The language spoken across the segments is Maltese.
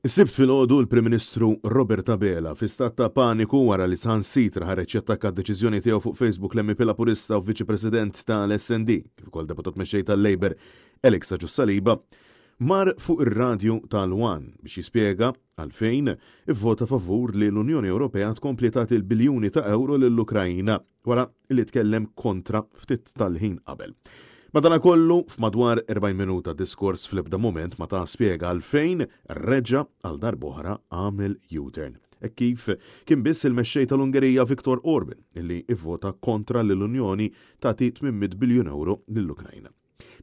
Is-sibt filgħodu l-Prim Ministru Robert Abela fi stat ta' paniku wara li saħansitra ħareġ jattakka d-deċiżjoni tiegħu fuq Facebook l-MP Lapurista u Viċi President tal-SND, kif ukoll deputat mexxej tal-Labor Alex Agius Saliba, mar fuq ir-radju tal-One biex jispjega għalfejn ivvota favur li l-Unjoni Ewropea tkompli tagħti l-biljuni ta' euro lill-Ukrajna wara li tkellem kontra ftit tal-ħin qabel. Madankollu f'madwar 40 minuta diskors fl-ebda moment ma ta' spjega għalfejn reġa' għal darb'oħra għamel U-turn. Kif kien biss il-mexxej tal-Ungerija Viktor Orban illi ivvota kontra l-Unjoni tagħti 800 biljun euro lill-Ukrajna.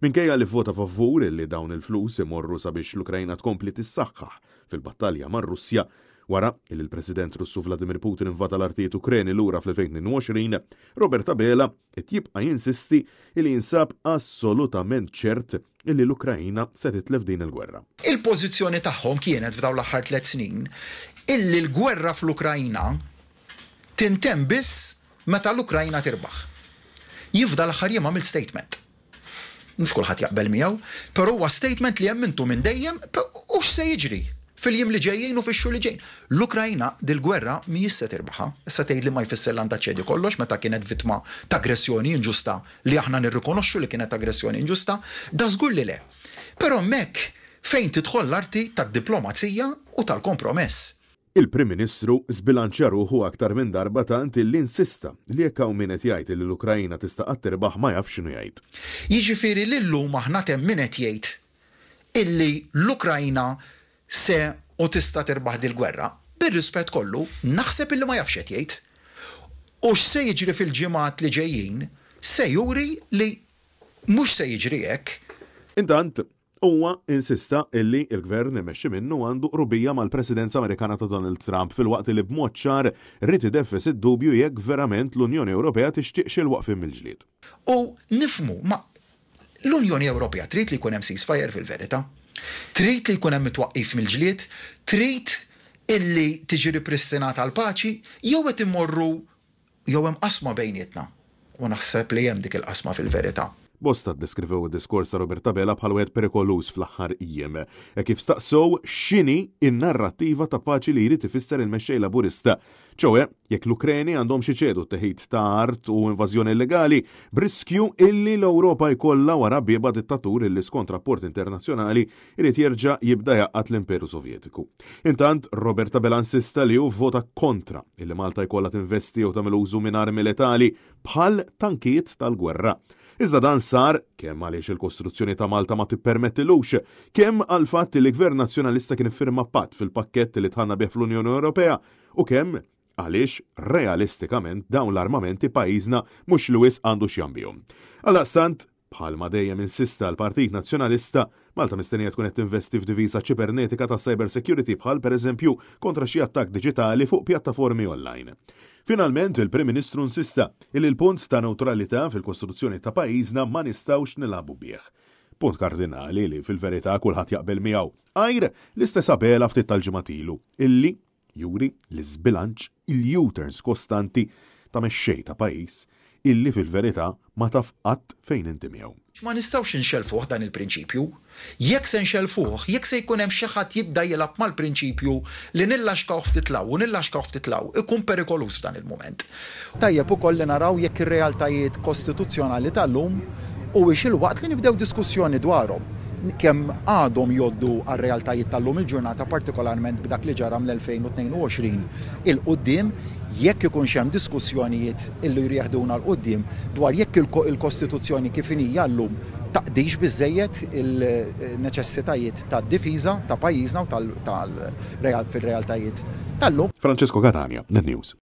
Minkejja li vota favur illi dawn il-flus imorru sabiex l-Ukrajna tkompli tissaħħaħ fil-battalja mar-Russja wara il l-President Russu Vladimir Putin invada l-artijiet Ukreni lura fl-2022, Robert Abela qed jibqa' jinsisti li jinsab assolutament ċert illi l-Ukrajna se titlef din il-gwerra. Il-pożizzjoni tagħhom kienet f'dawn l-aħħar 3 snin illi l-gwerra fl-Ukrajna tintemm biss meta l-Ukrajna tirbaħ. Jifda l-aħħar jiem għamil statement. Mhux kulħadd jaqbel miegħu, però huwa statement li hemm intom minn dejjem u x'se jiġri fil-jiem li ġejjin u fix-xhur li ġejjin. L-Ukrajna dil-gwerra mhijiex se tirbaħha. Issa tgħid li ma jfisser l ċedi kollox meta kienet vittma ta' aggressjoni inġusta li aħna nirrikonoxxu li kienet aggressjoni inġusta, da żgur li le. Però hemmhekk fejn tidħol l-arti tad-diplomazija u tal-kompromess. Il-Prim Ministru żbilanċja ruħu aktar minn darba tant illi insista li jekk hawn min qed jgħid li l-Ukrajna tista' qatt tirbaħ ma jafx x'inhu jgħid. Jiġifieri li llum aħna temm min qed jgħid illi l-Ukrajna se u tista' tirbaħ dil-gwerra, bir-rispett kollu, naħseb illi ma jafx qed jgħid. U x'se jiġri fil-ġimgħat li ġejjin se juri li mhux se jiġri hekk. Intant, huwa insista illi il-gvern imexxi minnu għandu qrubija mal-Presidenza Amerikana ta' Donald Trump fil-waqt li b'mod ċar rid ideffes id-dubju jekk verament l-Unjoni Ewropea tixtieq xi l-waqfien mill-ġlied. U nifhmu ma l-Unjoni Ewropea trid li jkun hemm ceasefire fil-verità. Trid li jkun hemm mitwaqqif mill-ġlied, trid illi tiġi ripristinata l-paċi, jew qed immorru jew hemm qasma bejnietna. U naħseb li hemm dik il-qasma fil-verità. Bosta ddeskrivew id-diskors ta' Robert Abela bħal wieħed perikolus fl-aħħar ijiem, kif staqsow x'inhi n-narrattiva ta' paċi li jrid ifisser il-mexxej Laburista. ċewwe, jekk l-Ukreni għandhom xi ċedu teħid ta' art u invażjoni illegali, b'riskju illi l-Ewropa jkollha wara bieba dittatur illi skont rapport internazzjonali irid jerġa' jibda jaqqat l-Imperu Sovjetiku. Intant, Robert Abela insista li hu vota kontra illi Malta jkollha tinvesti u tagħmel użu minn armi letali bħal tankijiet tal-gwerra. Iżda dan sar kemm għaliex il-kostruzzjoni ta' Malta ma tippermettilux, kemm għal fatt li l-Gvern Nazzjonalista kien iffirma patt fil-pakkett li tħanna bih fl-Unjoni Ewropea u kemm għaliex realistikament dawn l-armamenti pajjiżna mhux li wisq għandu x'jambihom. Għaldaqstant, bħalma dejjem insista l-Partit Nazzjonalista, Malta mistennija tkun qed tinvesti f'diviża ċibernetika ta' cyber security bħal pereżempju kontra xi attakk diġitali fuq pjattaformi online. Finalment, il-Prim Ministru insista li l-punt ta' neutralità fil-kostruzzjoni ta' pajjiżna ma nistgħux nilagħbu bih. Punt kardinali li fil-verità kulħadd jaqbel miegħu. Għajr l-istess Abela ftit tal-ġimgħatilu illi juri l-iżbilanċ il-U-turns kostanti ta' mexxej ta' pajjiż illi fil-verità ma taf qatt fejn inti miegħu. Ma nistgħux inxelfuh dan il-prinċipju. Jekk se nxelfuh, jekk se jkun hemm xi ħadd jibda jilgħab mal-prinċipju li nillaxkaw ftit law u nillaxkaw ftit law, ikun perikolus f'dan il-mument. Tajjeb ukoll li naraw jekk ir-realtajiet kostituzzjonali tal-lum u il-waqt li nibdew diskussjoni dwarhom. Kemm għadhom joddu għal-realtajiet tal-lum il-ġurnata partikolarment b'dak li ġara mill-2022 il-qudiem jekk ikun hemm diskussjonijiet illi jrieħduna l-qudiem dwar jekk il-Kostituzzjoni kif hija llum taqdix biżżejjed il-neċessitajiet tad-difiża ta' pajjiżna u fil-realtajiet tal-lum. Francesco Catania, Net News.